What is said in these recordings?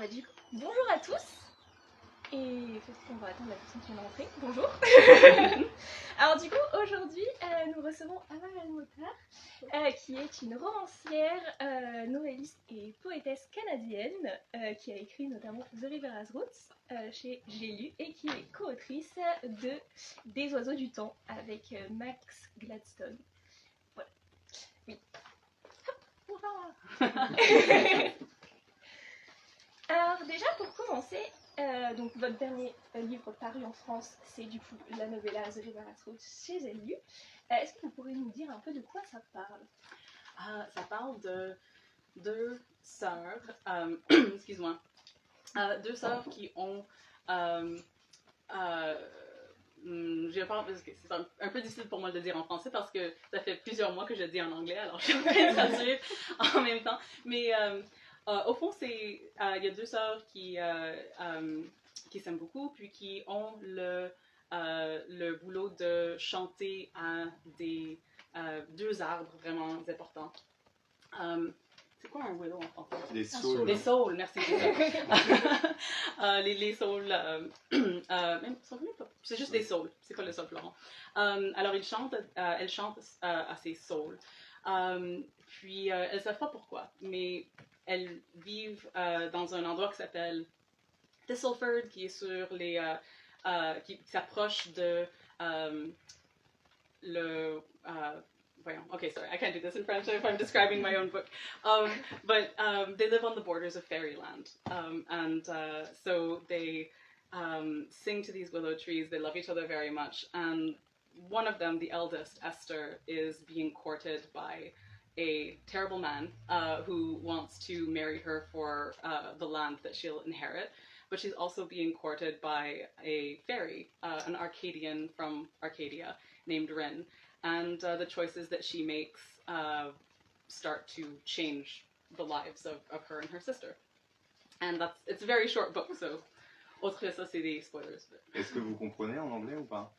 bah du coup, bonjour à tous. Et peut-être qu'on va attendre la personne qui vient d'entrer. Bonjour. Alors du coup, aujourd'hui, nous recevons Ava Al-Motar, qui est une romancière, novelliste et poétesse canadienne, qui a écrit notamment The River's Roots chez J'ai lu, et qui est co-autrice de Des oiseaux du temps avec Max Gladstone. Voilà. Oui. Hop, Alors déjà, pour commencer, donc votre dernier livre paru en France, c'est du coup la novella The River's Roots chez J'ai. Est-ce que vous pourriez nous dire un peu de quoi ça parle? Ça parle de deux sœurs, excuse-moi, deux sœurs qui ont, je parle parce que c'est un peu difficile pour moi de le dire en français parce que ça fait plusieurs mois que je le dis en anglais, alors je suis en train de traduire en même temps, mais au fond, il y a deux sœurs qui s'aiment beaucoup, puis qui ont le boulot de chanter à deux arbres vraiment importants. C'est quoi un willow en français? Les saules. Les saules, merci. Les saules, même, c'est juste des saules. C'est quoi le saule, Florent? Alors, elle chante à ces saules. Puis, elles ne savent pas pourquoi, mais elles vivent dans un endroit qui s'appelle Thistleford, qui est sur qui s'approche de voyons, okay, sorry, I can't do this in French if I'm describing my own book. But they live on the borders of fairyland. And so they sing to these willow trees. They love each other very much. And one of them, the eldest, Esther, is being courted by a terrible man who wants to marry her for the land that she'll inherit. But she's also being courted by a fairy, an Arcadian from Arcadia, named Rin. And the choices that she makes start to change the lives of her and her sister. And it's a very short book, so autre que ça, c'est des spoilers. Est-ce que vous comprenez en anglais ou pas?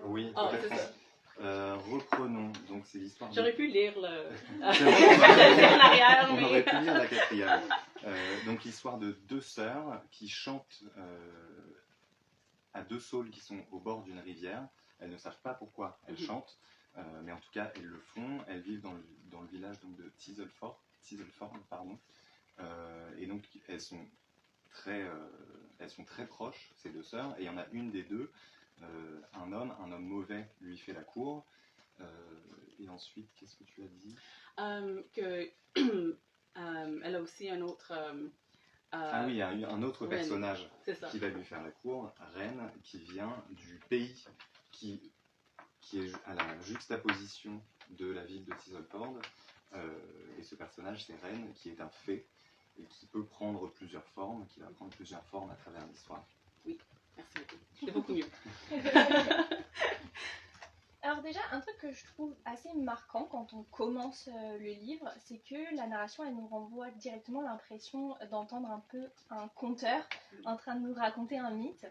Oui, oh, peut-être. Reprenons, donc c'est l'histoire. J'aurais pu lire le. On aurait pu lire la quatrième. Donc l'histoire de deux sœurs qui chantent à deux saules qui sont au bord d'une rivière. Elles ne savent pas pourquoi elles chantent, mais en tout cas elles le font. Elles vivent dans le village donc, de Thistleford, pardon. Et donc elles sont très proches, ces deux sœurs. Et il y en a une des deux, un homme mauvais lui fait la cour. Et ensuite, qu'est-ce que tu as dit? Elle a aussi un autre. Ah oui, il y a un autre personnage Reine, qui va lui faire la cour, Reine, qui vient du pays qui est à la juxtaposition de la ville de Thistleford. Et ce personnage, c'est Reine, qui est un fée et qui peut prendre plusieurs formes, qui va prendre plusieurs formes à travers l'histoire. Oui, merci beaucoup. C'est beaucoup mieux. Alors déjà, un truc que je trouve assez marquant quand on commence le livre, c'est que la narration, elle nous renvoie directement l'impression d'entendre un peu un conteur en train de nous raconter un mythe.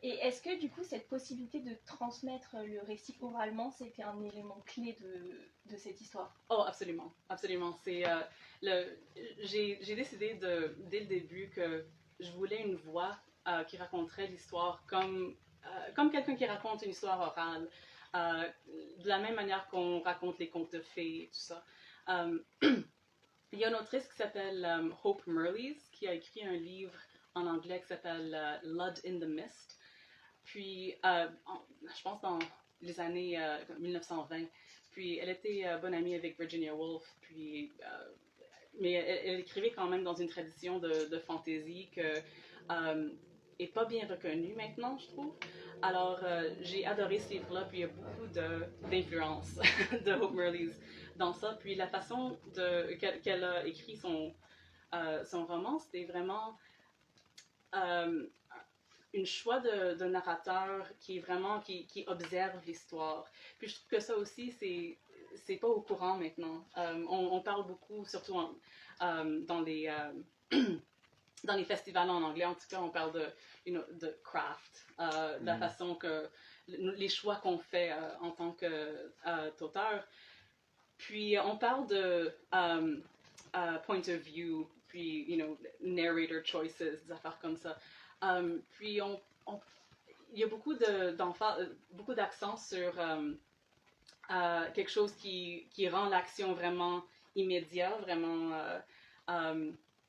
Et est-ce que du coup, cette possibilité de transmettre le récit oralement, c'était un élément clé de cette histoire? Oh, absolument, absolument. J'ai décidé dès le début que je voulais une voix qui raconterait l'histoire comme quelqu'un qui raconte une histoire orale. De la même manière qu'on raconte les contes de fées et tout ça. Il y a une autrice qui s'appelle Hope Mirrlees qui a écrit un livre en anglais qui s'appelle Blood in the Mist. Puis, je pense dans les années 1920. Puis, elle était bonne amie avec Virginia Woolf. Puis, mais elle écrivait quand même dans une tradition de fantasy que est pas bien reconnue maintenant, je trouve. Alors, j'ai adoré ce livre-là, puis il y a beaucoup d'influence de Hope Mirrlees dans ça. Puis la façon qu'elle a écrit son roman, c'était vraiment une choix de narrateur qui observe l'histoire. Puis je trouve que ça aussi, c'est pas au courant maintenant. On parle beaucoup, surtout dans les... dans les festivals en anglais, en tout cas, on parle de craft, de la façon que les choix qu'on fait en tant qu'auteur. Puis on parle de point of view, puis narrator choices, des affaires comme ça. Puis il y a beaucoup beaucoup d'accent sur quelque chose qui rend l'action vraiment immédiat, vraiment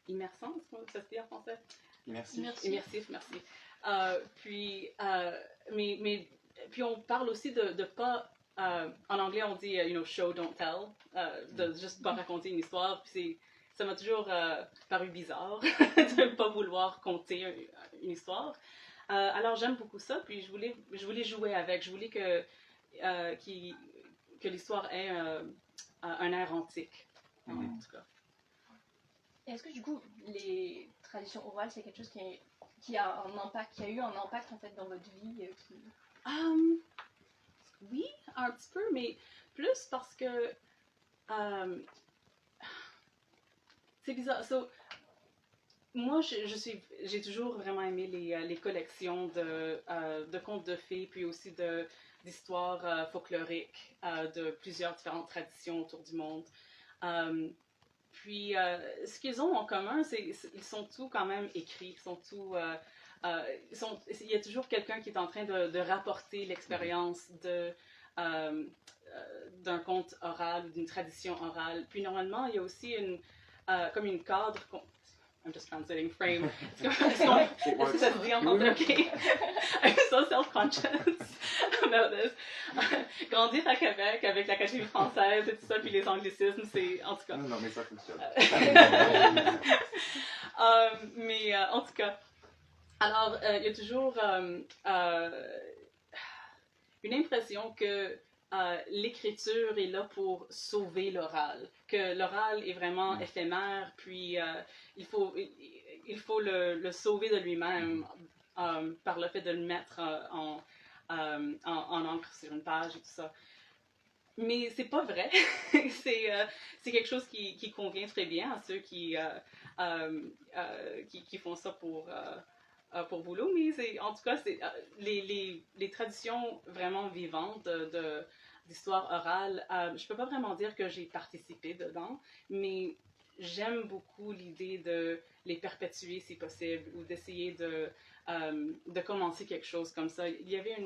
immersant, est-ce que ça se dit en français? Immersif, merci. Puis on parle aussi de pas, en anglais on dit, show, don't tell, de juste pas raconter une histoire, puis ça m'a toujours paru bizarre de ne pas vouloir conter une histoire. Alors j'aime beaucoup ça, puis je voulais jouer avec, je voulais que l'histoire ait un air antique, en tout cas. Est-ce que du coup, les traditions orales, c'est quelque chose qui a eu un impact en fait dans votre vie Oui, un petit peu, mais plus parce que c'est bizarre. Moi, j'ai toujours vraiment aimé les collections de contes de fées, puis aussi d'histoires folkloriques de plusieurs différentes traditions autour du monde. Puis, ce qu'ils ont en commun, ils sont tous quand même écrits, il y a toujours quelqu'un qui est en train de rapporter l'expérience d'un conte oral ou d'une tradition orale. Puis, normalement, il y a aussi comme une cadre. I'm just translating frame. Est-ce que ça se dit en français? OK. I'm so self-conscious about this. Grandir à Québec avec l'Académie française et tout ça, puis les anglicismes, c'est... En tout cas... Non, mais ça fonctionne. Mais en tout cas... Alors, il y a toujours une impression que l'écriture est là pour sauver l'oral, que l'oral est vraiment éphémère, puis il faut le sauver de lui-même par le fait de le mettre en encre sur une page et tout ça. Mais c'est pas vrai. C'est quelque chose qui convient très bien à ceux qui font ça pour boulot, mais en tout cas, les traditions vraiment vivantes d'histoire orale, je peux pas vraiment dire que j'ai participé dedans, mais j'aime beaucoup l'idée de les perpétuer si possible, ou d'essayer de commencer quelque chose comme ça. Il y avait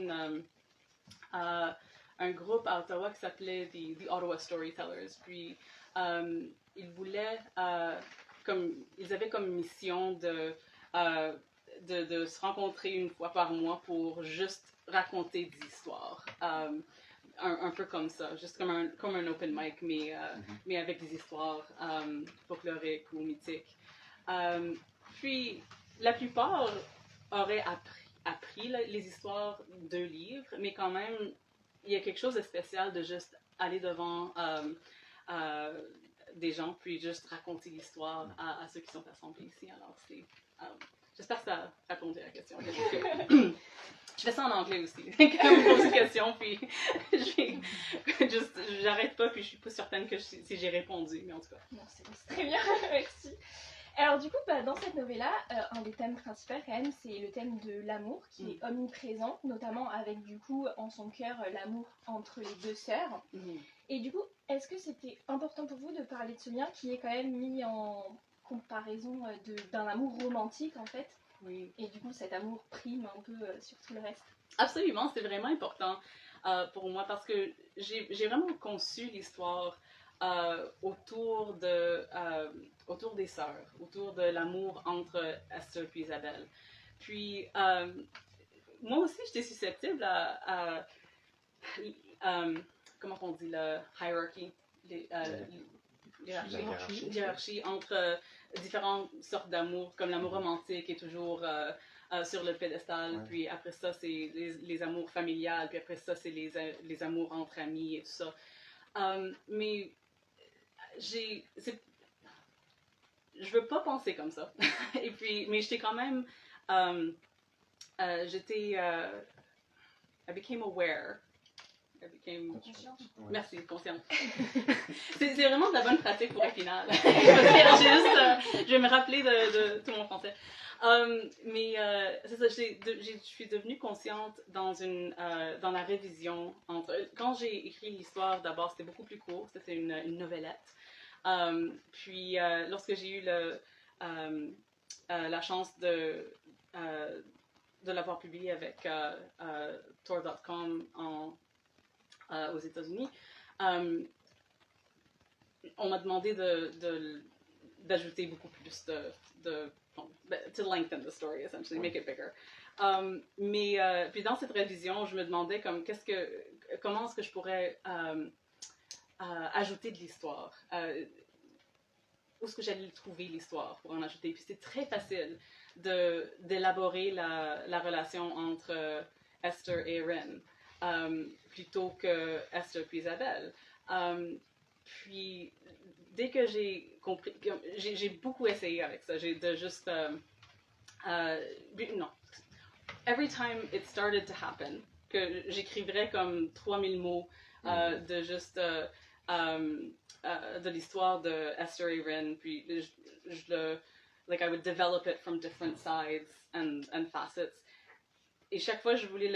un groupe à Ottawa qui s'appelait The Ottawa Storytellers, puis ils voulaient, ils avaient comme mission de se rencontrer une fois par mois pour juste raconter des histoires. Un peu comme ça, juste comme un open mic, mais avec des histoires folkloriques ou mythiques. Puis, la plupart auraient appris les histoires de livres, mais quand même, il y a quelque chose de spécial de juste aller devant des gens, puis juste raconter l'histoire à ceux qui sont assemblés ici. Alors, j'espère que ça a répondu à la question. Je fais ça en anglais aussi. Quand on me pose une question, puis j'arrête pas, puis je suis pas certaine si j'ai répondu, mais en tout cas. Non, c'est très bien, merci. Alors du coup, dans cette novella, un des thèmes principaux quand même, c'est le thème de l'amour qui est omniprésent, notamment avec du coup en son cœur l'amour entre les deux sœurs. Et du coup, est-ce que c'était important pour vous de parler de ce lien qui est quand même mis en comparaison d'un amour romantique en fait? Oui. Et du coup, cet amour prime un peu sur tout le reste. Absolument, c'est vraiment important pour moi parce que j'ai vraiment conçu l'histoire autour des sœurs, autour de l'amour entre Esther et Isabelle. Puis, moi aussi, j'étais susceptible à comment on dit, la hiérarchie, hiérarchie entre différentes sortes d'amour, comme l'amour romantique est toujours sur le pédestal, puis après ça, c'est les amours familiales, puis après ça, c'est les amours entre amis et tout ça. Mais je veux pas penser comme ça. Et puis, mais j'étais quand même, I became aware. Merci, consciente. c'est vraiment de la bonne pratique pour Épinal. Je vais me rappeler de tout mon français. Mais c'est ça, je suis devenue consciente dans la révision. Quand j'ai écrit l'histoire, d'abord, c'était beaucoup plus court, c'était une novellette. Puis, lorsque j'ai eu la chance de l'avoir publié avec Tor.com aux États-Unis, on m'a demandé d'ajouter beaucoup plus to lengthen the story, essentially, make it bigger. Mais puis dans cette révision, je me demandais comment est-ce que je pourrais ajouter de l'histoire. Où est-ce que j'allais trouver l'histoire pour en ajouter? Puis c'est très facile d'élaborer la relation entre Esther et Ren, plutôt que Esther puis Isabelle. Puis dès que j'ai compris, j'ai beaucoup essayé avec ça, non. Every time it started to happen, que j'écrivais comme 3000 mots de juste de l'histoire de Esther et Ren, puis like I would develop it from different sides and facets. Et chaque fois, je voulais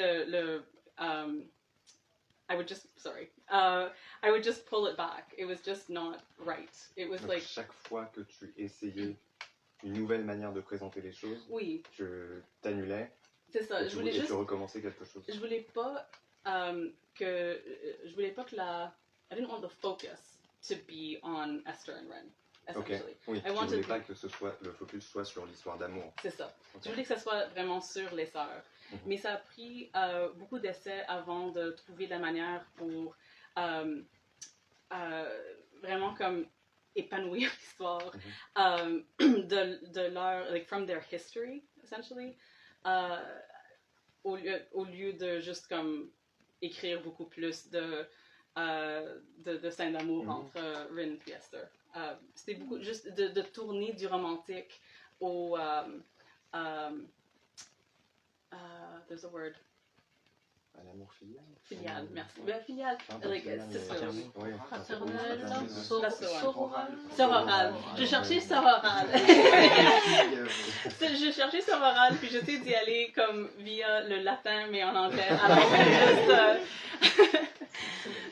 I would just pull it back. It was just not right. It was Donc, like chaque fois que tu essayais une nouvelle manière de présenter les choses, oui, tu t'annulais. C'est ça. Et tu recommençais quelque chose. Je voulais pas que I didn't want the focus to be on Esther and Ren. Essentially. Oui, tu voulais pas que le focus soit sur l'histoire d'amour. C'est ça. Je voulais que ça soit vraiment sur les sœurs. Mais ça a pris beaucoup d'essais avant de trouver la manière pour vraiment comme épanouir l'histoire de leur, like from their history, essentially, au lieu de juste comme écrire beaucoup plus de scènes d'amour entre Rin et Esther. C'était beaucoup juste de tourner du romantique au there's a word. À l'amour filial. Filial, merci. Ben, filial, like, Fraternel, sororal. Sororal. Je cherchais sororal. Je cherchais sororal, puis j'essaie d'y aller comme via le latin, mais en anglais. Alors,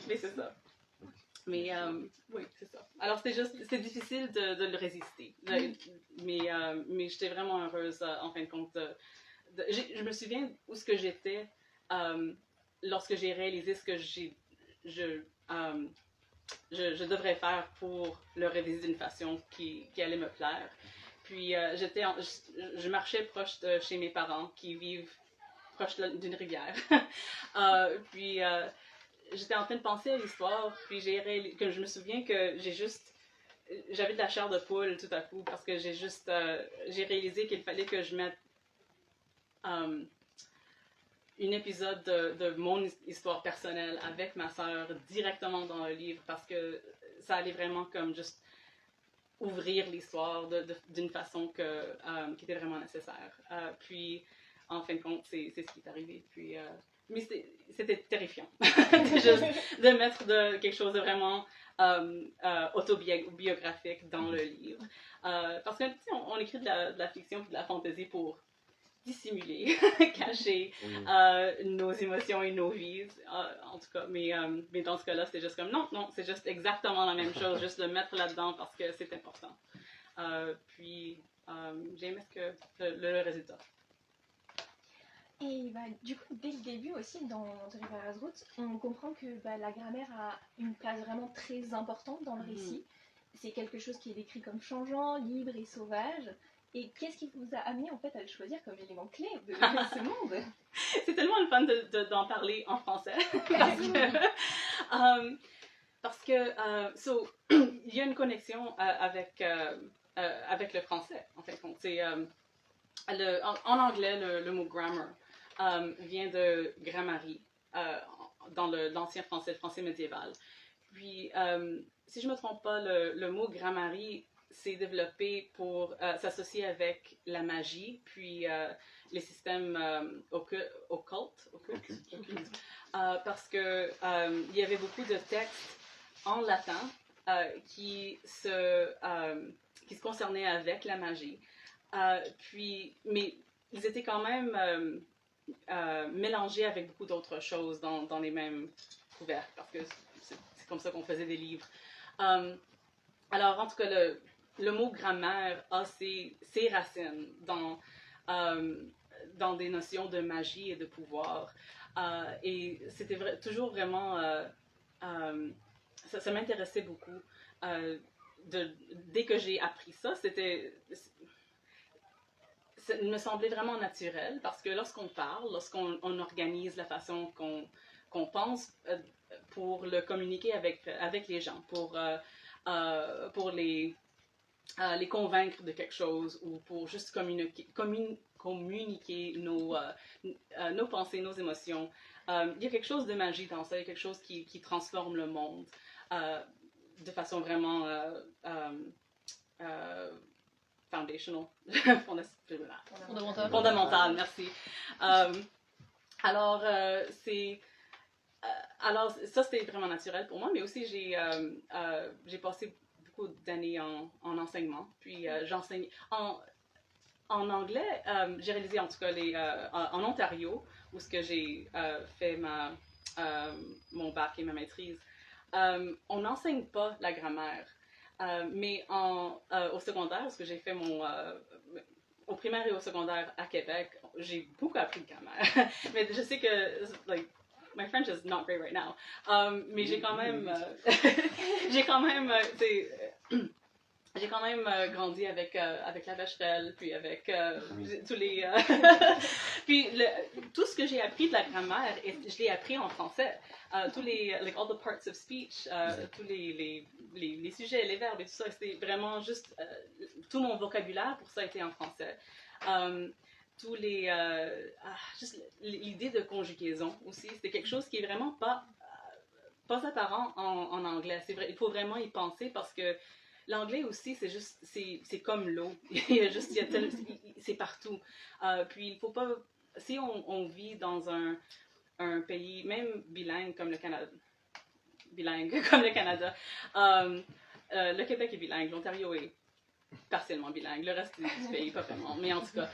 mais c'est ça. Mais oui, c'est ça. Alors, c'est difficile de le résister. Mais j'étais vraiment heureuse, en fin de compte. Je me souviens où ce que j'étais lorsque j'ai réalisé ce que je devrais faire pour le réviser d'une façon qui allait me plaire. Puis je marchais proche de chez mes parents qui vivent proche d'une rivière. Puis j'étais en train de penser à l'histoire, puis que je me souviens que j'avais de la chair de poule tout à coup parce que j'ai réalisé qu'il fallait que je mette un épisode de mon histoire personnelle avec ma sœur directement dans le livre parce que ça allait vraiment comme juste ouvrir l'histoire d'une façon qui était vraiment nécessaire. Puis, en fin de compte, c'est ce qui est arrivé. Puis, mais c'était terrifiant de mettre quelque chose de vraiment autobiographique dans le livre. Parce que, tu sais, on écrit de la fiction et de la fantaisie pour dissimuler, cacher nos émotions et nos vies, en tout cas. Mais dans ce cas-là, c'est juste comme non, c'est juste exactement la même chose, juste le mettre là-dedans parce que c'est important. Puis, j'ai aimé le résultat. Et du coup, dès le début aussi, dans The River's Route, on comprend que la grammaire a une place vraiment très importante dans le récit. C'est quelque chose qui est décrit comme changeant, libre et sauvage. Et qu'est-ce qui vous a amené en fait à le choisir comme élément clé de ce monde? C'est tellement le fun d'en parler en français. Parce que il y a une connexion avec le français, en fait. En anglais, le mot grammar vient de grammarie dans l'ancien français, le français médiéval. Puis, si je ne me trompe pas, le mot grammarie s'est développé pour s'associer avec la magie, puis les systèmes occultes, parce que il y avait beaucoup de textes en latin qui se concernaient avec la magie. Mais ils étaient quand même mélangés avec beaucoup d'autres choses dans les mêmes couvercles, parce que c'est comme ça qu'on faisait des livres. Alors, en tout cas, le mot grammaire a ses racines dans des notions de magie et de pouvoir. Et c'était toujours vraiment... ça m'intéressait beaucoup. Dès que j'ai appris ça, ça me semblait vraiment naturel parce que lorsqu'on parle, lorsqu'on organise la façon qu'on pense pour le communiquer avec les gens, pour les convaincre de quelque chose ou pour juste communiquer nos pensées, nos émotions. Il y a quelque chose de magique dans ça, il y a quelque chose qui transforme le monde de façon vraiment foundational, fondamentale, merci. Alors, alors, ça, c'était vraiment naturel pour moi, mais aussi, j'ai passé beaucoup d'années en enseignement, puis j'enseigne en anglais. J'ai réalisé, en tout cas, en Ontario, où j'ai fait mon bac et ma maîtrise, on n'enseigne pas la grammaire. Mais au secondaire, parce que j'ai fait au primaire et au secondaire à Québec, j'ai beaucoup appris de grammaire. Mais je sais que, my French is not great right now. Mais j'ai quand même, j'ai quand même grandi avec la Becherel, puis avec tous les... puis tout ce que j'ai appris de la grammaire, je l'ai appris en français. Tous les, all the parts of speech, tous les sujets, les verbes et tout ça, c'était vraiment juste... tout mon vocabulaire pour ça était en français. Tous juste l'idée de conjugaison aussi, c'était quelque chose qui est vraiment pas apparent en anglais. C'est vrai, il faut vraiment y penser parce que l'anglais aussi, c'est comme l'eau. C'est partout. Puis il faut pas, si on vit dans un pays, même bilingue comme le Canada, le Québec est bilingue, l'Ontario est partiellement bilingue, le reste du pays pas vraiment, mais en tout cas,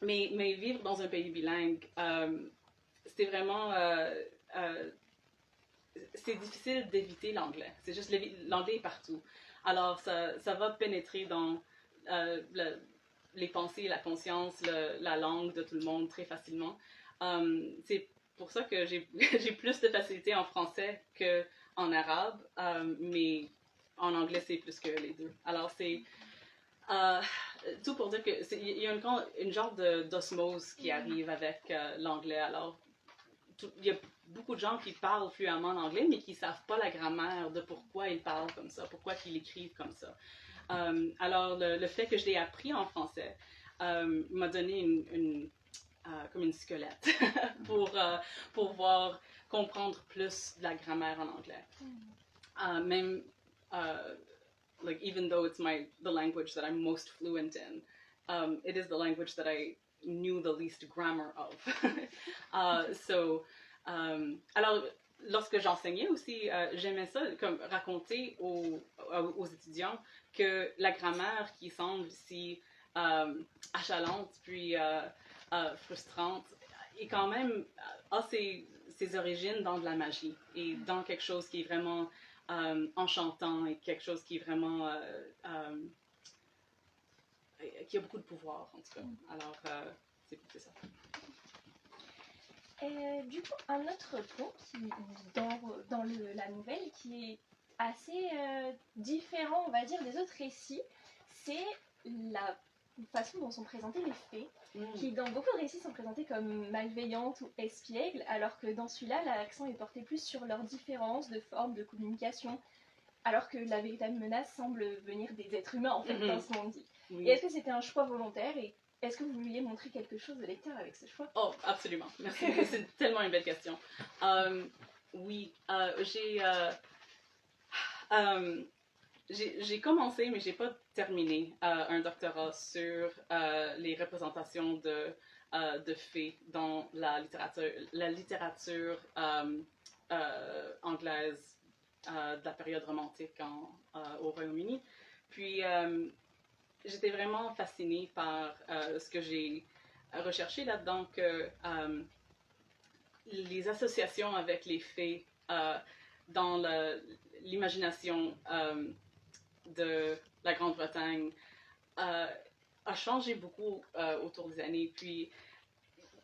mais vivre dans un pays bilingue, c'était vraiment, c'est difficile d'éviter l'anglais. C'est juste, l'anglais est partout. Alors, ça va pénétrer dans les pensées, la conscience, la langue de tout le monde très facilement. C'est pour ça que j'ai plus de facilité en français qu'en arabe, mais en anglais, c'est plus que les deux. Alors, c'est tout pour dire qu'il y a une genre d'osmose qui arrive avec l'anglais. Alors, il y a beaucoup de gens qui parlent fluemment en anglais, mais qui ne savent pas la grammaire de pourquoi ils parlent comme ça, pourquoi ils écrivent comme ça. Alors, le fait que je l'ai appris en français m'a donné comme une squelette pour pouvoir comprendre plus de la grammaire en anglais. Même, even though it's the language that I'm most fluent in, it is the language that I knew the least grammar of. Alors, lorsque j'enseignais aussi, j'aimais ça, comme raconter aux étudiants que la grammaire qui semble si achalante puis frustrante est quand même a ses origines dans de la magie et dans quelque chose qui est vraiment enchantant et quelque chose qui est vraiment qui a beaucoup de pouvoir en tout cas. Alors c'est ça. Du coup, un autre point dans la nouvelle qui est assez différent, on va dire, des autres récits, c'est la façon dont sont présentés les fées, qui dans beaucoup de récits sont présentés comme malveillantes ou espiègles, alors que dans celui-là, l'accent est porté plus sur leurs différences de forme de communication, alors que la véritable menace semble venir des êtres humains, en fait, dans ce monde-dit. Et est-ce que c'était un choix volontaire et est-ce que vous vouliez montrer quelque chose au lecteur avec ce choix? Oh, absolument. Merci. C'est tellement une belle question. Oui, j'ai commencé, mais j'ai pas terminé un doctorat sur les représentations de fées dans la littérature anglaise de la période romantique au Royaume-Uni. Puis j'étais vraiment fascinée par ce que j'ai recherché là-dedans, que les associations avec les fées dans l'imagination la Grande-Bretagne a changé beaucoup autour des années. Puis,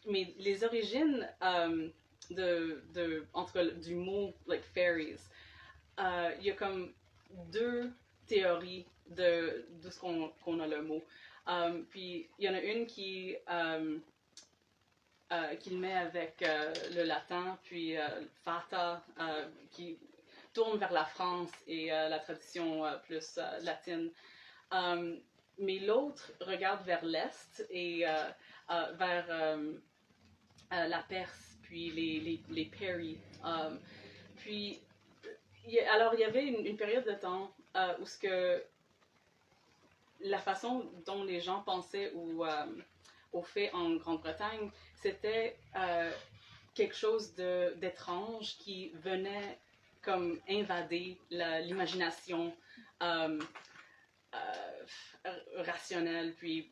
mais les origines en tout cas, du mot like fairies, il y a comme deux théories de ce qu'on a le mot. Puis il y en a une qui le met avec le latin, puis fata, qui tourne vers la France et la tradition plus latine. Mais l'autre regarde vers l'Est et vers la Perse, puis les Peri. Puis, alors, il y avait une période de temps où ce que la façon dont les gens pensaient aux faits en Grande-Bretagne, c'était quelque chose d'étrange qui venait comme invader l'imagination rationnelle puis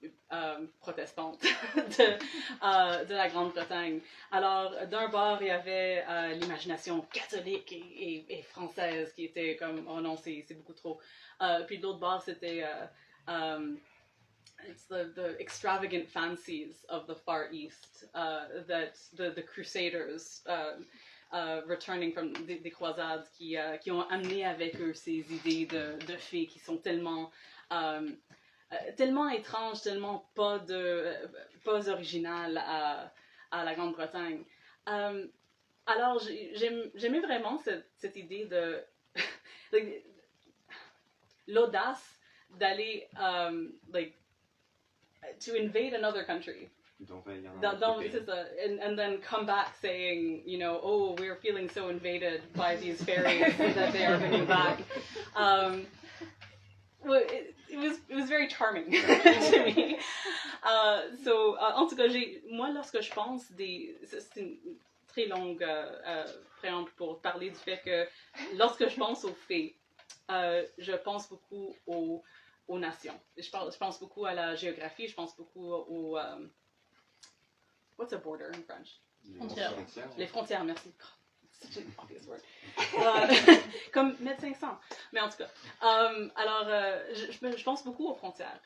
protestante de la Grande-Bretagne. Alors, d'un bord, il y avait l'imagination catholique et française qui était comme, oh non, c'est beaucoup trop. Puis de l'autre bord, c'était it's the extravagant fancies of the Far East that the Crusaders returning from des croisades qui ont amené avec eux ces idées de fées qui sont tellement étranges, tellement pas originales à la Grande-Bretagne. Alors j'aimais vraiment cette idée de l'audace d'aller to invade another country. C'est ça. And then come back saying, you know, oh, we're feeling so invaded by these fairies that they are coming back. Well, it was very charming to me. En tout cas, moi, lorsque je pense c'est une très longue préamble pour parler du fait que lorsque je pense aux fées, je pense beaucoup aux nations. Je pense beaucoup à la géographie, je pense beaucoup au... what's a border in French? Les frontières, merci. Such an obvious word. Comme médecin sans. Mais en tout cas, alors, je pense beaucoup aux frontières.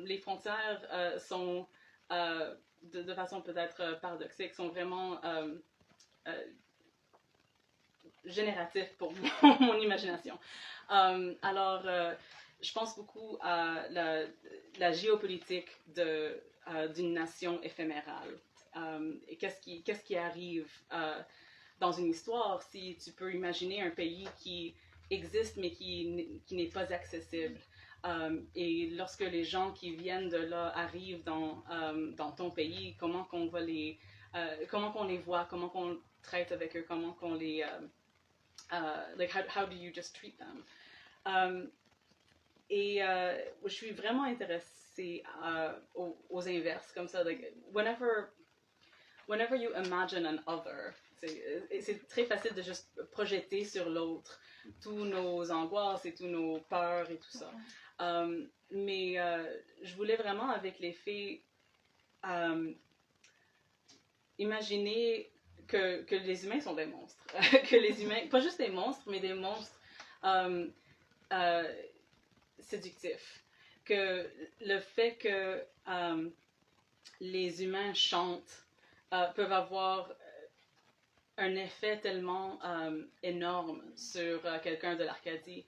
Les frontières sont, de façon peut-être paradoxique, sont vraiment génératifs pour mon imagination. Alors, je pense beaucoup à la géopolitique d'une nation éphémérale. Et qu'est-ce qui arrive dans une histoire si tu peux imaginer un pays qui existe mais qui n'est pas accessible. Et lorsque les gens qui viennent de là arrivent dans ton pays, comment qu'on les voit, comment qu'on traite avec eux, comment qu'on les... like how do you just treat them? Et je suis vraiment intéressée aux inverses, comme ça. Like, whenever you imagine an other, c'est très facile de juste projeter sur l'autre tous nos angoisses et tous nos peurs et tout ça. Mais je voulais vraiment, avec les fées, imaginer que les humains sont des monstres. Que les humains, pas juste des monstres, mais des monstres séductifs. Que le fait que les humains chantent peuvent avoir un effet tellement énorme sur quelqu'un de l'Arcadie,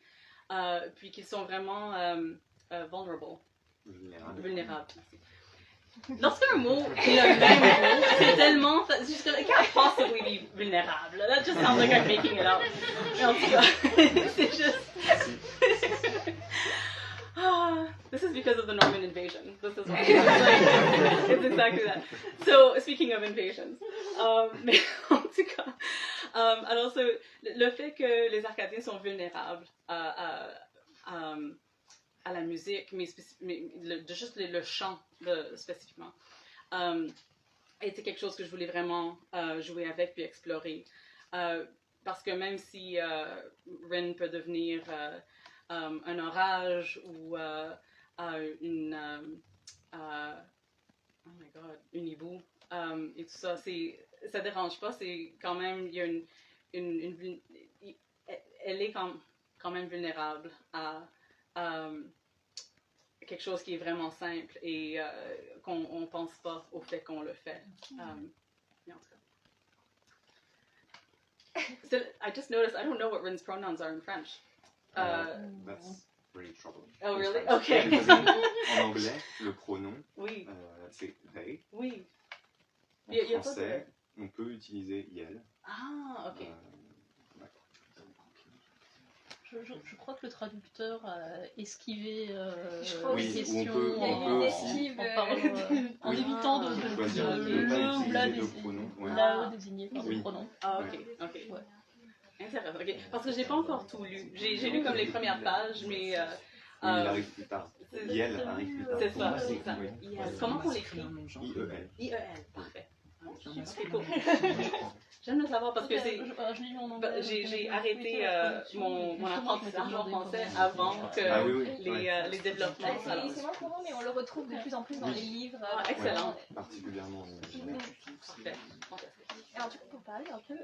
puis qu'ils sont vraiment vulnérables. Lorsqu'un mot est le même mot, c'est tellement... It can't possibly be vulnérable. That just sounds like I'm making it up. Mais en tout cas, c'est juste... This is because of the Norman invasion. This is why. It's exactly that. So, speaking of invasions, mais en tout cas, alors le fait que les Arcadiens sont vulnérables à la musique, mais juste le chant spécifiquement, était quelque chose que je voulais vraiment jouer avec puis explorer. Parce que même si Rin peut devenir un orage ou une oh my god, une hibou et tout ça, ça dérange pas, c'est quand même, il y a elle est quand même vulnérable à quelque chose qui est vraiment simple et qu'on ne pense pas au fait qu'on le fait. Mais en tout cas. So, I just noticed, I don't know what Rin's pronouns are in French. That's really troubling. Oh, really? French. Okay. Because en anglais, le pronom, Oui, c'est they. oui. En Il y a pas français, on peut utiliser yel. Ah, ok. Je crois que le traducteur a esquivé Je crois les aussi. questions Oui, Il y a eu une peut esquive. en évitant de choisir de ne pas le ou la utiliser de pronom. Ouais. la désigné par Oui. le pronom. Ah, ok, ok. Ouais. Intéressant, ok. Parce que j'ai pas encore tout lu. J'ai lu comme les premières pages, mais... Oui, il arrive plus tard. Yel arrive plus tard. C'est ça, c'est ça. Oui. Yes. Comment on l'écrit? I-E-L. I-E-L, parfait. Ok, cool. J'aime le savoir parce que c'est... Je lis en anglais. J'ai arrêté mon apprentissage en français avant que Ah oui, oui. les développements. Alors, C'est moins courant, mais on le retrouve de plus en plus dans les livres. Ah, excellent. Particulièrement. Parfait. Fantastique. Alors du coup, pour parler un peu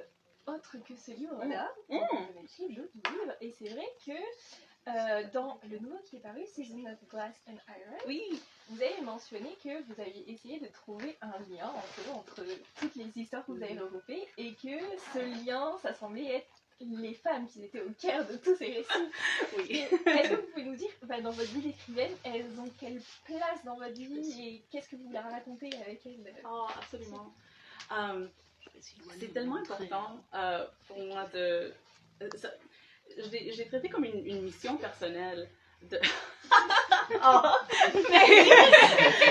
autre que ce livre-là, Mmh. on a écrit d'autres livres, et c'est vrai que dans le nouveau qui est paru, Season of Glass and Iron, Oui. vous avez mentionné que vous aviez essayé de trouver un lien entre toutes les histoires que vous avez regroupées, et que ce lien, ça semblait être les femmes qui étaient au cœur de tous ces récits. Oui. Et est-ce que vous pouvez nous dire, dans votre vie d'écrivaine, elles ont quelle place dans votre vie, et qu'est-ce que vous leur racontez avec elles? Oh, absolument. C'est tellement important pour moi de... je l'ai traité comme une mission personnelle de... Oh, mais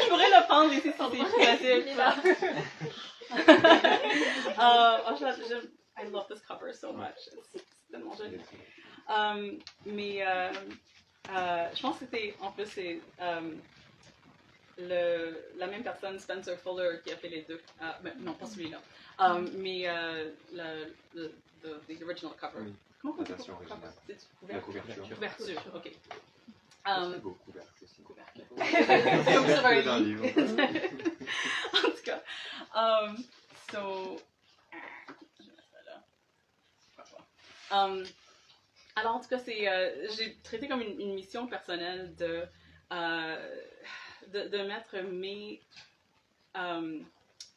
je pourrais le prendre ici si c'est possible. I love this cover so much. C'est tellement joli. Mais je pense que c'était, en plus, c'est la même personne, Spencer Fuller, qui a fait les deux. Non, pas celui-là. Mais the original cover. Oui. Comment on dit La version cover? originale. C'est La couverture. couverture, ok. Très beau couvercle aussi. Couvercle. Comme sur un d'un livre. livre. En tout cas, so, je vais mettre ça là. Alors en tout cas, j'ai traité comme une mission personnelle de mettre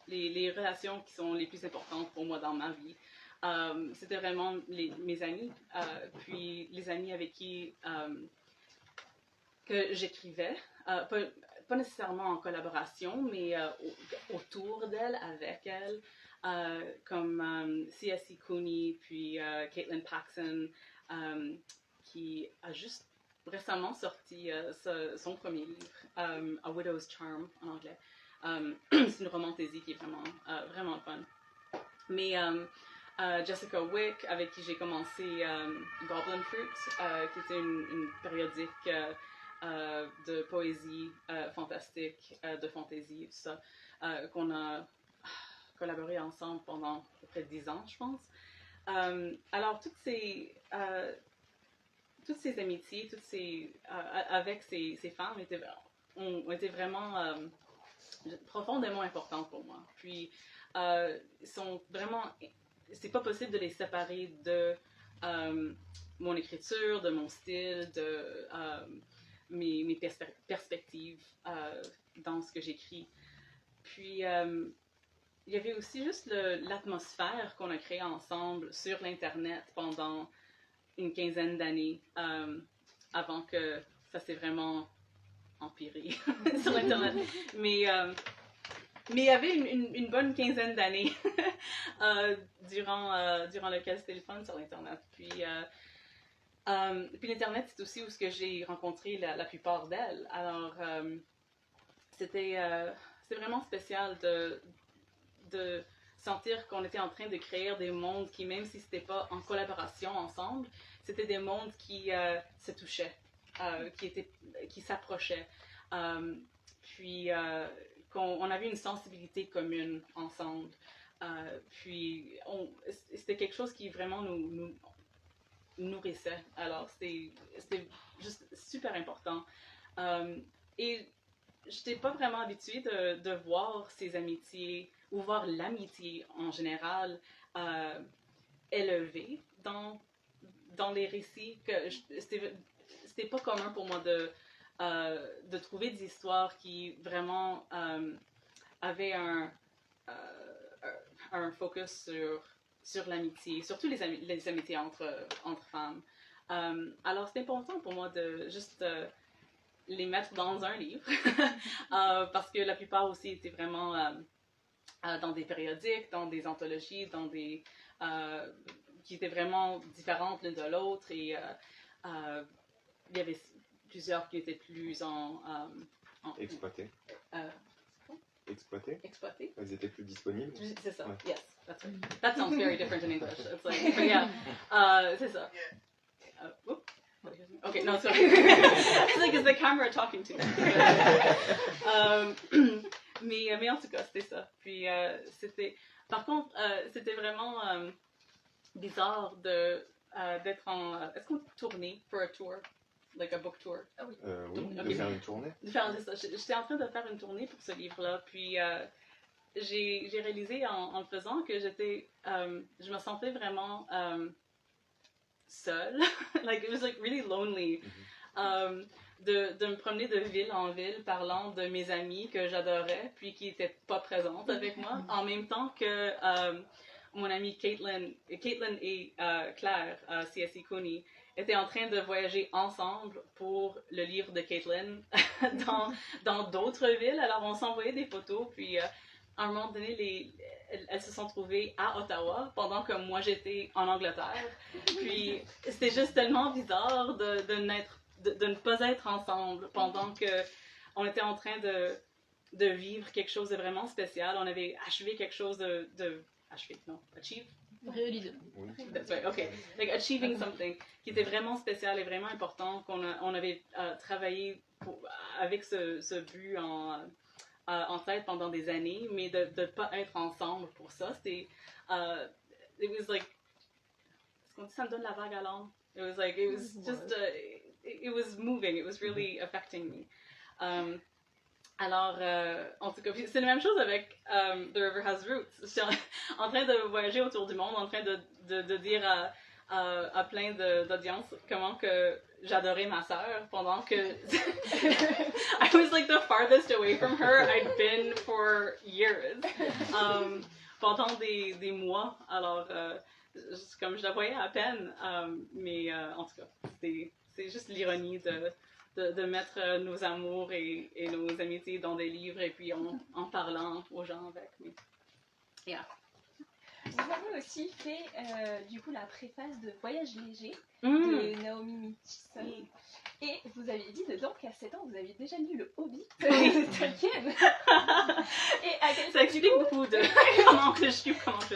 les relations qui sont les plus importantes pour moi dans ma vie. C'était vraiment mes amis, puis les amis avec qui que j'écrivais, pas nécessairement en collaboration, mais autour d'elle, avec elle, comme C.S.E. Cooney, puis Caitlin Paxson, qui a juste récemment sorti son premier livre, A Widow's Charm en anglais. C'est une romantaisie qui est vraiment fun. Mais Jessica Wick, avec qui j'ai commencé Goblin Fruit, qui était une périodique de poésie fantastique, de fantaisie, tout ça, qu'on a collaboré ensemble pendant à peu près 10 ans, je pense. Alors, toutes ces amitiés, avec ces femmes ont été vraiment profondément importantes pour moi. Puis, sont vraiment... C'est pas possible de les séparer de mon écriture, de mon style, de mes perspectives dans ce que j'écris. Puis, il y avait aussi juste l'atmosphère qu'on a créée ensemble sur l'Internet pendant une quinzaine d'années, avant que ça s'est vraiment empiré sur l'Internet. Mais il y avait une bonne quinzaine d'années durant lequel c'était le fun sur l'Internet. Puis l'Internet, c'est aussi où ce que j'ai rencontré la plupart d'elles. Alors, c'était vraiment spécial de sentir qu'on était en train de créer des mondes qui, même si c'était pas en collaboration ensemble, c'était des mondes qui se touchaient, qui s'approchaient. Puis qu'on avait une sensibilité commune ensemble. Puis c'était quelque chose qui vraiment nous nourrissait. Alors c'était juste super important. Et j'étais pas vraiment habituée de voir ces amitiés, ou voir l'amitié en général, élevée dans les récits. C'était pas commun pour moi de trouver des histoires qui vraiment avaient un focus sur l'amitié, surtout les amitiés entre femmes. Alors, c'est important pour moi de juste les mettre dans un livre, parce que la plupart aussi étaient vraiment dans des périodiques, dans des anthologies, qui étaient vraiment différentes l'une de l'autre, et il y avait plusieurs qui étaient plus Exploité. Exploités. Elles étaient plus disponibles. C'est ça. Ouais. Yes, that's right. That sounds very different in English. It's like, but yeah, c'est ça. Whoop. Okay, no, sorry. It's like, is the camera talking to me? Mais en tout cas, c'était ça. Puis par contre, c'était vraiment bizarre d'être en. Est-ce qu'on tournait for a tour? Like a book tour. Ah oui. Oui, Ok. de faire une tournée. J'étais en train de faire une tournée pour ce livre-là, puis j'ai réalisé en le faisant que je me sentais vraiment seule. Like, it was like really lonely. De me promener de ville en ville parlant de mes amies que j'adorais, puis qui n'étaient pas présentes avec moi, en même temps que mon amie Caitlin et Claire, C.S.E. Cooney, étaient en train de voyager ensemble pour le livre de Caitlin dans d'autres villes. Alors, on s'envoyait des photos, puis à un moment donné, elles se sont trouvées à Ottawa pendant que moi, j'étais en Angleterre. Puis, c'était juste tellement bizarre de ne pas être ensemble pendant qu'on était en train de vivre quelque chose de vraiment spécial. On avait achevé quelque chose achieve? Réalisé. Oui. That's right, okay. Like achieving something qui était vraiment spécial et vraiment important, on avait travaillé avec ce but en tête pendant des années, mais de ne pas être ensemble pour ça, c'était... it was like... Est-ce qu'on dit ça me donne la vague à l'âme? It was like, it was just... it was moving, it was really affecting me. Alors, en tout cas, c'est la même chose avec The River Has Roots. J'étais en train de voyager autour du monde, en train de dire à plein d'audiences comment que j'adorais ma sœur pendant que I was like the farthest away from her I'd been for years. Pendant des mois. Alors, comme je la voyais à peine, mais en tout cas, c'est juste l'ironie de mettre nos amours et nos amitiés dans des livres et puis en parlant aux gens avec. Mais... Yeah. Vous avez aussi fait du coup la préface de Voyage léger de Naomi Mitchison. Et vous avez dit dedans qu'à 7 ans vous aviez déjà lu le Hobbit de Tolkien. Et à quel Ça explique beaucoup de comment je suis.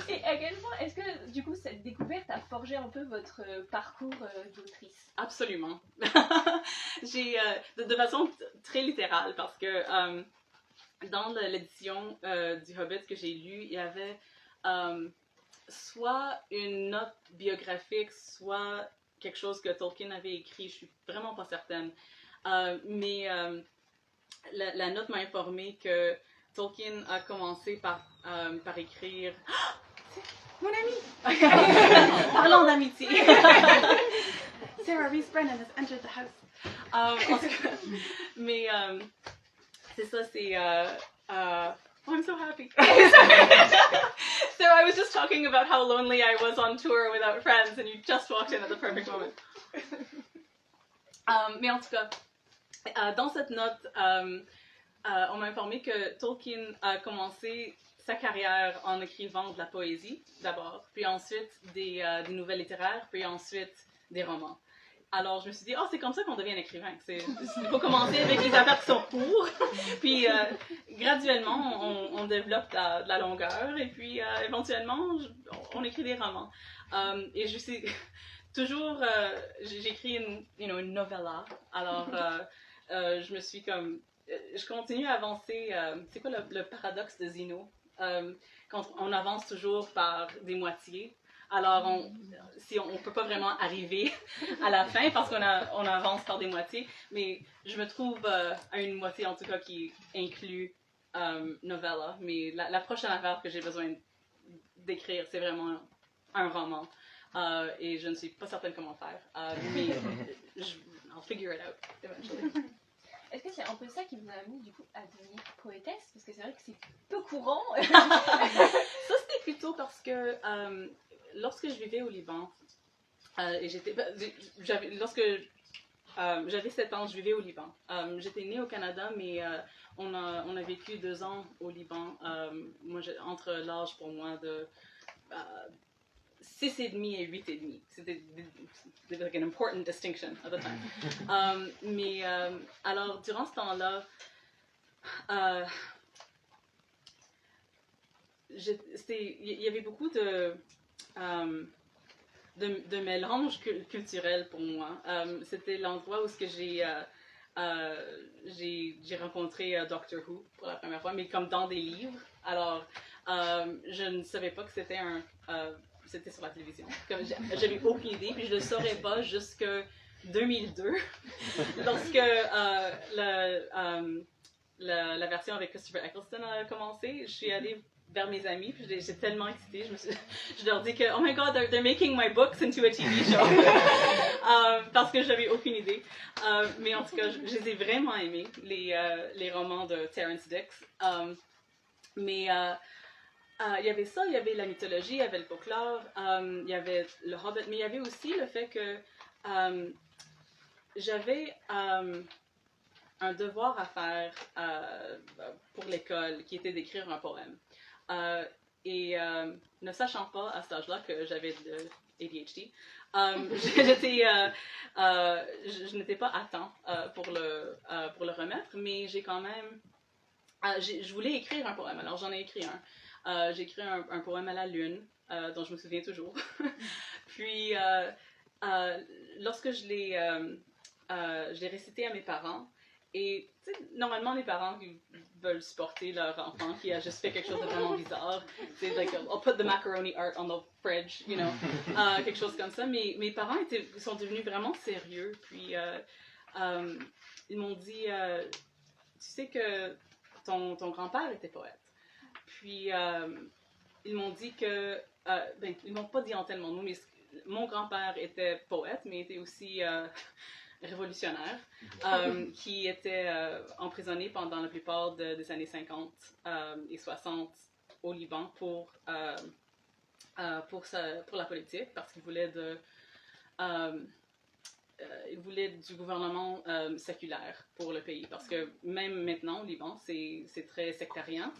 Et à quel point est-ce que du coup cette découverte a forgé un peu votre parcours d'autrice? Absolument. J'ai de façon très littérale parce que dans l'édition du Hobbit que j'ai lu, il y avait soit une note biographique, soit quelque chose que Tolkien avait écrit, je suis vraiment pas certaine. Mais la note m'a informé que Tolkien a commencé par écrire... Mon ami! Parlons d'amitié! Sarah Reese Brennan has entered the house. Mais c'est ça, c'est... Oh, I'm so happy. So I was just talking about how lonely I was on tour without friends, and you just walked in at the perfect moment. Mais en tout cas, dans cette note, on m'a informé que Tolkien a commencé sa carrière en écrivant de la poésie d'abord, puis ensuite des nouvelles littéraires, puis ensuite des romans. Alors, je me suis dit, c'est comme ça qu'on devient un écrivain. Il faut commencer avec les affaires qui sont courtes, puis graduellement, on développe de la longueur, et puis éventuellement, on écrit des romans. Et je suis toujours, j'écris une novella. Alors, je me suis comme, je continue à avancer. C'est quoi le paradoxe de Zeno? Quand on avance toujours par des moitiés. Alors, on ne peut pas vraiment arriver à la fin parce qu'on avance par des moitiés, mais je me trouve à une moitié en tout cas qui inclut novella. Mais la prochaine affaire que j'ai besoin d'écrire, c'est vraiment un roman. Et je ne suis pas certaine comment faire, mais I'll figure it out eventually. Est-ce que c'est un peu ça qui vous a amené du coup à devenir poétesse? Parce que c'est vrai que c'est peu courant. Ça, c'était plutôt parce que lorsque je vivais au Liban, et lorsque j'avais 7 ans, je vivais au Liban. J'étais née au Canada, mais on a vécu 2 ans au Liban. Entre l'âge pour moi de 6 et demi et 8 et demi. C'était like an important distinction at the time. Mais alors, durant ce temps-là, il y avait beaucoup de mélange culturel pour moi. C'était l'endroit où j'ai rencontré Doctor Who pour la première fois, mais comme dans des livres. Alors, je ne savais pas que c'était sur la télévision. J'avais aucune idée, puis je ne le saurais pas jusqu'en 2002, lorsque la version avec Christopher Eccleston a commencé. Je suis allée vers mes amis, puis j'étais tellement excitée. Je leur dis que, oh my god, they're making my books into a TV show. Parce que j'avais aucune idée. Mais en tout cas, je les ai vraiment aimés, les romans de Terrence Dicks. Mais il y avait ça, il y avait la mythologie, il y avait le folklore, il y avait le Hobbit, mais il y avait aussi le fait que j'avais un devoir à faire pour l'école qui était d'écrire un poème. Et ne sachant pas à cet âge-là que j'avais de ADHD, je n'étais pas à temps pour le remettre, mais j'ai quand même... je voulais écrire un poème, alors j'en ai écrit un. J'ai écrit un poème à la lune, dont je me souviens toujours. Puis, lorsque je l'ai récité à mes parents, et normalement les parents qui veulent supporter leur enfant qui a juste fait quelque chose de vraiment bizarre, c'est like I'll put the macaroni art on the fridge, you know, quelque chose comme ça. Mais mes parents sont devenus vraiment sérieux. Puis ils m'ont dit, tu sais que ton grand-père était poète. Puis ils m'ont dit que, ils m'ont pas dit en tellement de mots, mais mon grand-père était poète, mais était aussi révolutionnaire, qui était emprisonné pendant la plupart des années 50 et 60 au Liban pour la politique, parce qu'il voulait il voulait du gouvernement séculaire pour le pays, parce que même maintenant au Liban, c'est très sectarien.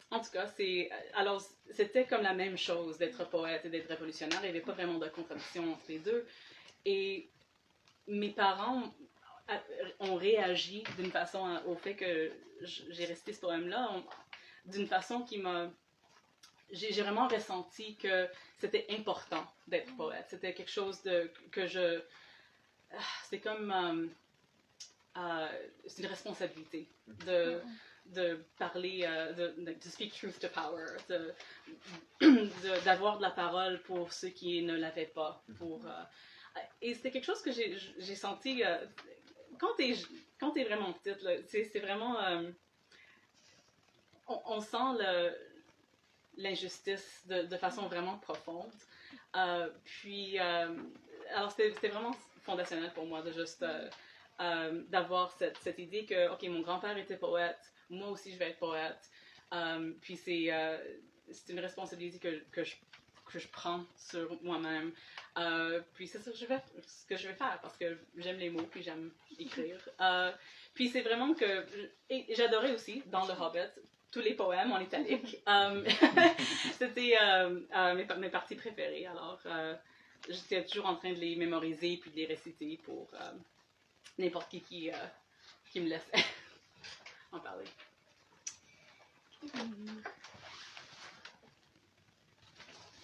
En tout cas, c'était comme la même chose d'être poète et d'être révolutionnaire. Il n'y avait pas vraiment de contradiction entre les deux. Et mes parents ont réagi d'une façon au fait que j'ai récité ce poème-là, d'une façon qui m'a... J'ai vraiment ressenti que c'était important d'être poète. C'était quelque chose que je... C'est comme... c'est une responsabilité de parler, de speak truth to power, d'avoir de la parole pour ceux qui ne l'avaient pas. Et c'était quelque chose que j'ai senti quand t'es vraiment petite, c'est vraiment... on sent l'injustice de façon vraiment profonde. Alors c'était vraiment fondationnel pour moi de juste d'avoir cette idée que, ok, mon grand-père était poète, moi aussi je vais être poète. Puis c'est une responsabilité que je prends sur moi-même. Puis c'est ce que je vais faire, parce que j'aime les mots, puis j'aime écrire. Puis c'est vraiment que... Et j'adorais aussi, dans le Hobbit, tous les poèmes en italique. C'était mes parties préférées. Alors, j'étais toujours en train de les mémoriser puis de les réciter pour n'importe qui me laissait en parler.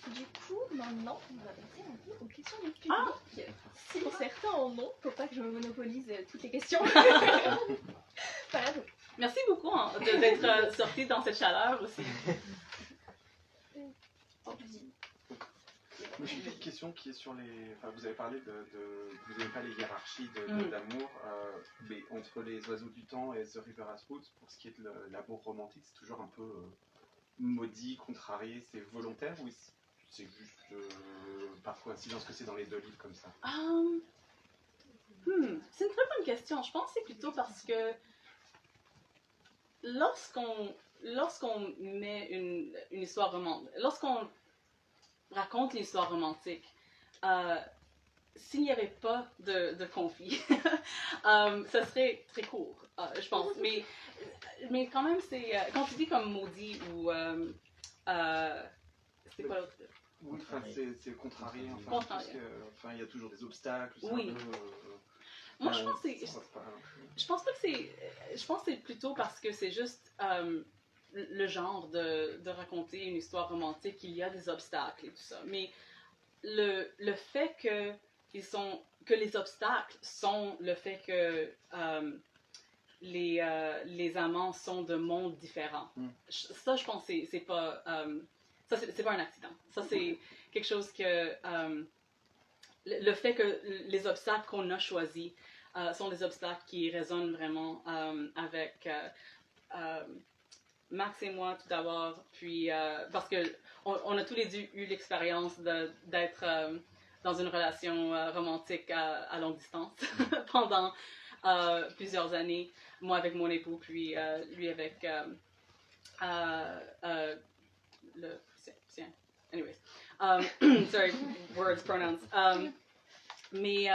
Du coup, maintenant, on va passer un peu aux questions du public. Si certains en ont, faut pas que je me monopolise toutes les questions. Voilà, donc. Merci beaucoup d'être sortie dans cette chaleur aussi. J'ai une petite question qui est sur les... Enfin, vous avez parlé vous n'avez pas les hiérarchies d'amour, mais entre les oiseaux du temps et The River Has Roots, pour ce qui est de l'amour romantique, c'est toujours un peu maudit, contrarié, c'est volontaire ou c'est juste par coïncidence que c'est dans les deux livres comme ça? C'est une très bonne question. Je pense que c'est plutôt parce que lorsqu'on met une histoire romantique, lorsqu'on raconte une histoire romantique, s'il n'y avait pas de conflit, ça serait très court, je pense. Mais quand même, c'est quand tu dis comme maudit ou c'était quoi l'autre? Oui, enfin, c'est contrarié. Contrarié. Il y a toujours des obstacles. Oui. Moi, je pense que c'est. Je pense pas que c'est. Je pense que c'est plutôt parce que c'est juste le genre de raconter une histoire romantique. Il y a des obstacles et tout ça. Mais le fait que les obstacles sont le fait que les amants sont de mondes différents. Ça, je pense que c'est pas. Ça, c'est pas un accident. Ça, c'est quelque chose que. Le fait que les obstacles qu'on a choisis sont des obstacles qui résonnent vraiment avec Max et moi tout d'abord, puis parce que on a tous les deux eu l'expérience d'être dans une relation romantique à longue distance pendant plusieurs années, moi avec mon époux, puis lui avec le sien. Anyways, sorry, words, pronouns. Mais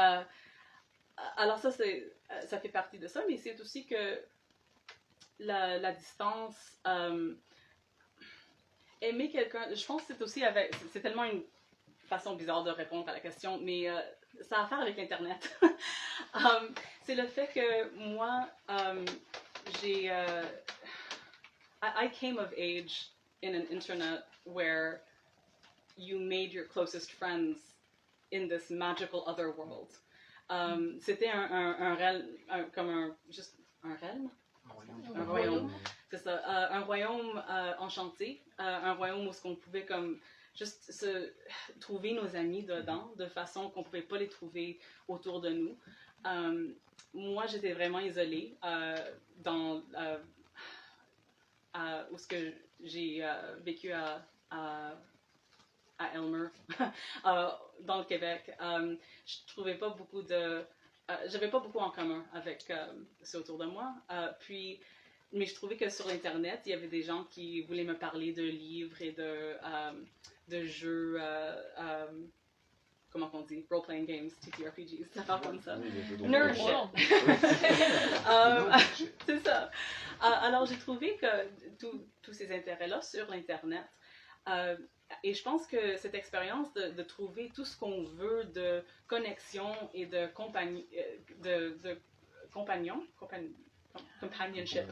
alors ça fait partie de ça, mais c'est aussi que la distance, aimer quelqu'un, je pense que c'est aussi c'est tellement une façon bizarre de répondre à la question, mais ça a à faire avec Internet. C'est le fait que moi, I came of age in an internet where you made your closest friends in this magical other world. C'était un realm, juste un realm? Un royaume. C'est ça, un royaume enchanté, un royaume où on pouvait comme juste trouver nos amis dedans, de façon qu'on ne pouvait pas les trouver autour de nous. Moi, j'étais vraiment isolée dans où ce que j'ai vécu à Elmer, dans le Québec. Je trouvais pas beaucoup j'avais pas beaucoup en commun avec ceux autour de moi. Mais je trouvais que sur Internet, il y avait des gens qui voulaient me parler de livres et de jeux, comment on dit, role-playing games, TTRPGs, ça parle comme ça. Nerd shit. C'est ça. Alors j'ai trouvé que tous ces intérêts-là sur l'Internet, et je pense que cette expérience de trouver tout ce qu'on veut de connexion et de companionship,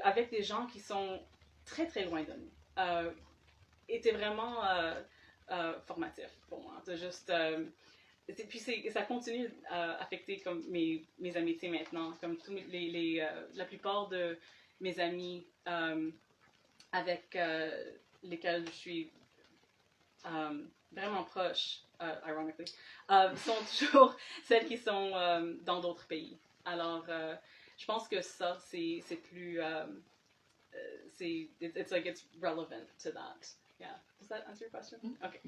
avec des gens qui sont très très loin de nous, était vraiment formatif pour moi. De juste, puis ça continue à affecter comme mes amitiés maintenant, comme la plupart de mes amis avec lesquels je suis vraiment proche, ironically, sont toujours celles qui sont dans d'autres pays. Alors, je pense que ça, c'est plus... it's like it's relevant to that. Yeah. Does that answer your question? Okay.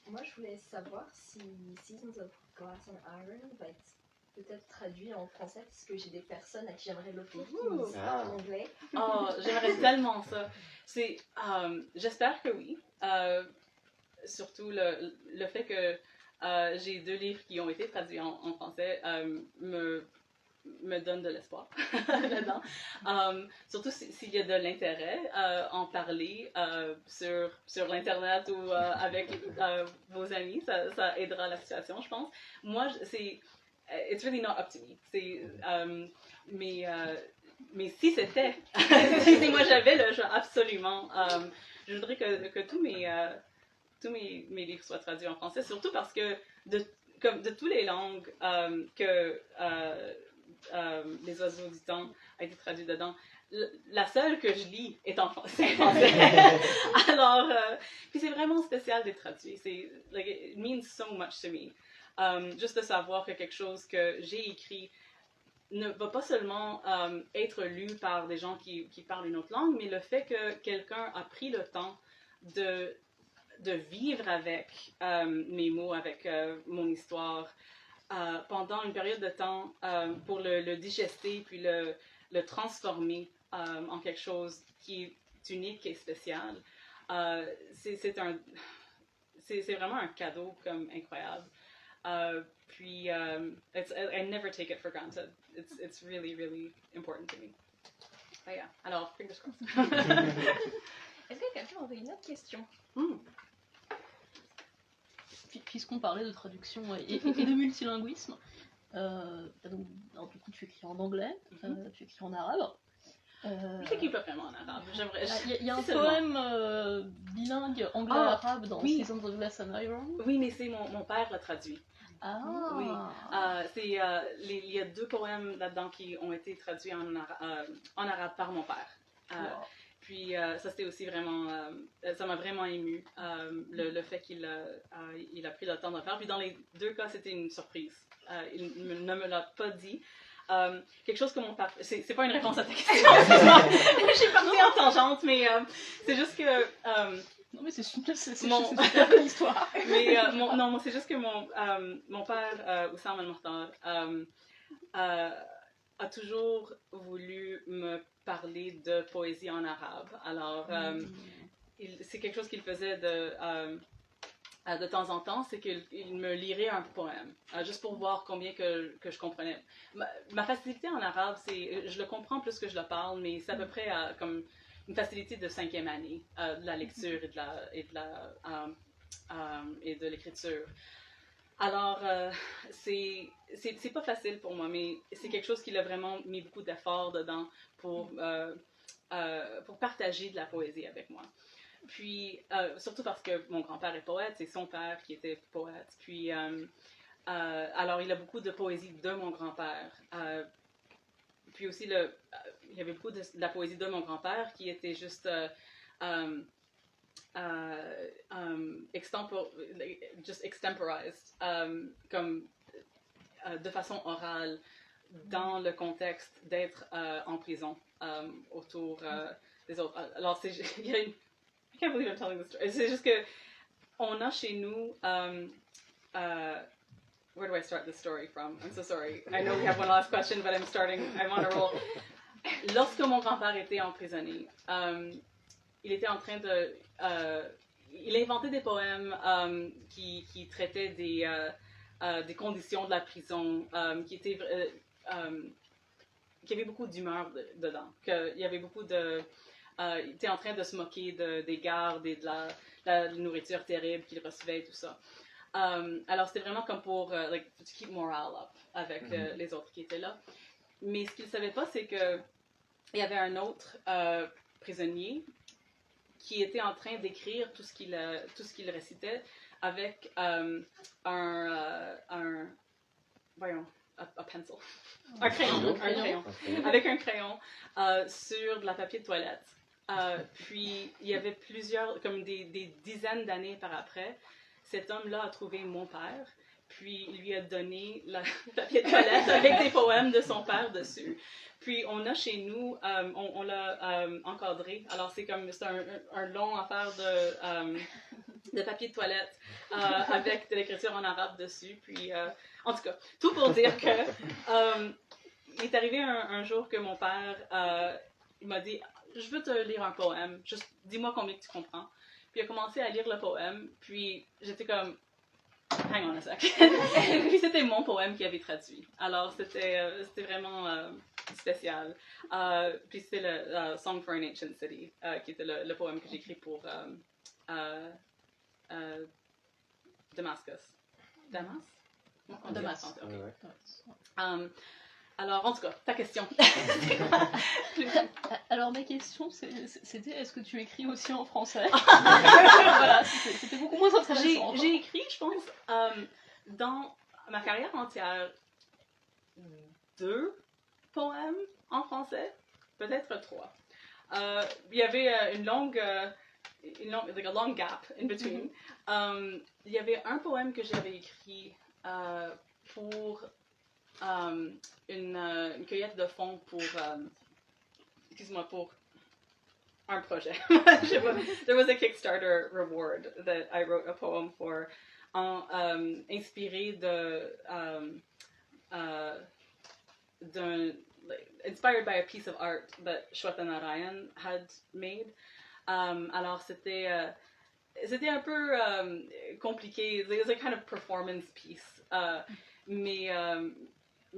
Moi, je voulais savoir si Seasons of Glass and Iron va être peut-être traduit en français, parce que j'ai des personnes à qui j'aimerais l'offrir qui ne disent pas en anglais. Oh, j'aimerais tellement ça. J'espère que oui. Surtout le fait que j'ai 2 livres qui ont été traduits en français me donne de l'espoir là-dedans. Surtout s'il y a de l'intérêt en parler sur l'Internet ou avec vos amis, ça aidera la situation, je pense. Moi, it's really not up to me. Mais si c'était, si moi j'avais le choix, absolument, je voudrais que tous mes livres soient traduits en français, surtout parce que de toutes les langues que Les Oiseaux du Temps a été traduit dedans, la seule que je lis est en français. Alors, puis c'est vraiment spécial d'être traduit. It means so much to me. Juste de savoir que quelque chose que j'ai écrit ne va pas seulement être lu par des gens qui parlent une autre langue, mais le fait que quelqu'un a pris le temps de vivre avec mes mots, avec mon histoire, pendant une période de temps pour le digester, puis le transformer en quelque chose qui est unique et spécial. C'est vraiment un cadeau comme incroyable. Puis, I never take it for granted. It's really, really important to me. But yeah. Alors, fingers crossed. Est-ce que quelqu'un aurait une autre question? Puisqu'on parlait de traduction et de multilinguisme, donc, alors, du coup tu écris en anglais, tu écris en arabe. Je n'écris pas vraiment en arabe. Il y a un poème bilingue anglais-arabe dans Seasons of Glass and Iron. Oui, mais c'est mon père l'a traduit. Ah. Oui. Il y a 2 poèmes là-dedans qui ont été traduits en arabe par mon père. Wow. Puis ça c'était aussi vraiment, ça m'a vraiment ému, le fait qu'il a pris le temps de le faire. Puis dans les 2 cas, c'était une surprise. Il ne me l'a pas dit. Quelque chose que mon père... C'est pas une réponse à ta question. Je suis partie en tangente, mais c'est juste que... non mais c'est super belle histoire. Mais non, c'est juste que mon père, Oussam Al-Mokhtar, a toujours voulu me parler de poésie en arabe. Alors, c'est quelque chose qu'il faisait de temps en temps, c'est qu'il me lirait un poème, juste pour voir combien que je comprenais. Ma facilité en arabe, je le comprends plus que je le parle, mais c'est à peu près comme une facilité de 5e année, de la lecture et de l'écriture. Alors, c'est pas facile pour moi, mais c'est quelque chose qu'il a vraiment mis beaucoup d'efforts dedans pour partager de la poésie avec moi. Puis, surtout parce que mon grand-père est poète, c'est son père qui était poète. Puis, alors, il a beaucoup de poésie de mon grand-père. Puis aussi, il y avait beaucoup de la poésie de mon grand-père qui était juste extemporized, comme de façon orale, dans le contexte d'être en prison autour des autres. Alors, il y a une... I can't believe I'm telling this story. C'est juste que on a chez nous... where do I start this story from? I'm so sorry. I know we have one last question, but I'm on a roll. Lorsque mon grand-père était emprisonné, il était en train de... il inventait des poèmes qui traitaient des conditions de la prison, qui avait beaucoup d'humeur dedans. Il y avait beaucoup de... il était en train de se moquer des gardes et de la nourriture terrible qu'il recevait et tout ça. Alors c'était vraiment comme pour to keep morale up avec les autres qui étaient là. Mais ce qu'il ne savait pas, c'est qu'il y avait un autre prisonnier qui était en train d'écrire tout ce qu'il récitait avec a pencil. Un crayon. Avec un crayon sur de la papier de toilette. Puis, il y avait comme des dizaines d'années par après, cet homme-là a trouvé mon père, puis il lui a donné le papier de toilette avec des poèmes de son père dessus. Puis, on a chez nous, on l'a encadré. Alors, c'est un long affaire de papier de toilette avec de l'écriture en arabe dessus. Puis, en tout cas, tout pour dire que il est arrivé un jour que mon père il m'a dit « Je veux te lire un poème, juste dis-moi combien tu comprends. » Puis il a commencé à lire le poème, puis j'étais comme « Hang on a sec. » Puis c'était mon poème qu'il avait traduit. Alors c'était vraiment spécial. Puis c'était le Song for an Ancient City, qui était le poème que j'ai écrit pour Damascus. Damas? Okay. Alors, en tout cas, ta question. Alors, ma question, c'était est-ce que tu écris aussi en français? Voilà, c'était beaucoup moins intéressant. J'ai écrit, je pense, dans ma carrière entière, 2 poèmes en français, peut-être 3. Il y avait une long gap in between. Il y avait un poème que j'avais écrit pour une cueillette de fonds pour un projet. There was a Kickstarter reward that I wrote a poem for, inspiré inspired by a piece of art that Shweta Narayan had made. Alors c'était un peu compliqué. It was a kind of performance piece. Mais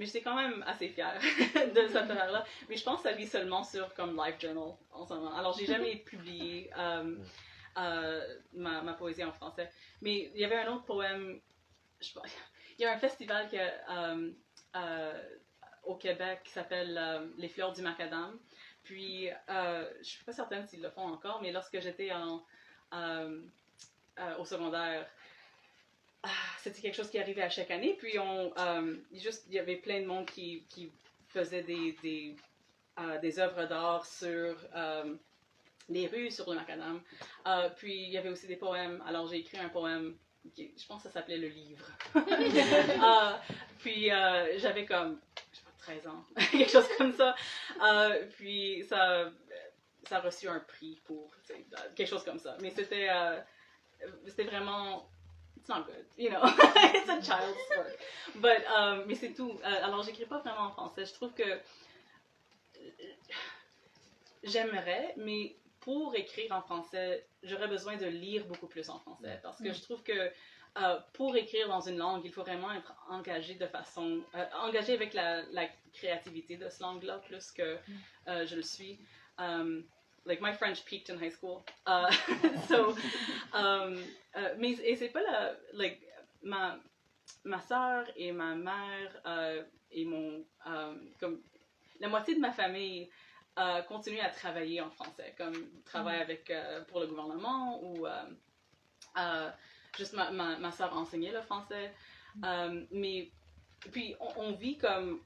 j'étais quand même assez fière de cette affaire-là. Mais je pense que ça vit seulement sur comme Live Journal en ce moment. Alors j'ai jamais publié ma poésie en français. Mais il y avait un autre poème. Il y a un festival au Québec qui s'appelle Les Fleurs du Macadam. Puis je suis pas certaine s'ils le font encore, mais lorsque j'étais au secondaire, c'était quelque chose qui arrivait à chaque année. Puis il y avait plein de monde qui faisait des œuvres d'art sur les rues, sur le macadam. Puis il y avait aussi des poèmes. Alors j'ai écrit un poème, je pense que ça s'appelait Le Livre. Puis j'avais comme, je sais pas, 13 ans, quelque chose comme ça. Puis ça a reçu un prix pour quelque chose comme ça. Mais c'était vraiment... It's not good, you know. It's a child's work. But, mais c'est tout. Alors, j'écris pas vraiment en français. Je trouve que j'aimerais, mais pour écrire en français, j'aurais besoin de lire beaucoup plus en français. Parce que je trouve que pour écrire dans une langue, il faut vraiment être engagé de façon... engagé avec la créativité de cette langue-là, plus que je le suis. Like, my French peaked in high school. Mais c'est pas ma soeur et ma mère et comme la moitié de ma famille continuent à travailler en français, comme travaille pour le gouvernement ou juste ma soeur enseignait le français. Mais puis on vit comme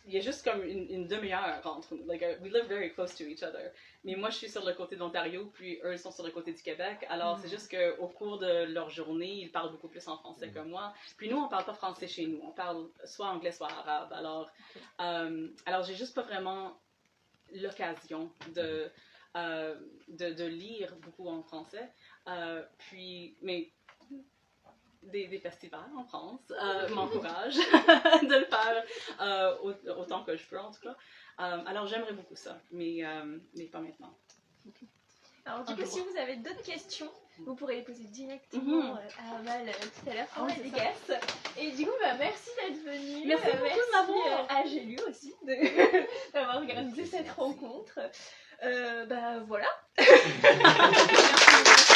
il y a juste comme une demi-heure entre nous. Like, we live very close to each other. Mais moi, je suis sur le côté de l'Ontario, puis eux, ils sont sur le côté du Québec. Alors, c'est juste qu'au cours de leur journée, ils parlent beaucoup plus en français que moi. Puis nous, on parle pas français chez nous. On parle soit anglais, soit arabe. Alors j'ai juste pas vraiment l'occasion de lire beaucoup en français. Mais des festivals en France m'encouragent de le faire autant que je peux, en tout cas. Alors, j'aimerais beaucoup ça, mais pas maintenant. Alors, du coup, si vous avez d'autres questions, vous pourrez les poser directement à Amal tout à l'heure pendant les dédicaces. Et du coup, merci d'être venue. Merci beaucoup de m'avoir. À Gélu aussi d'avoir organisé cette rencontre. Voilà. Merci.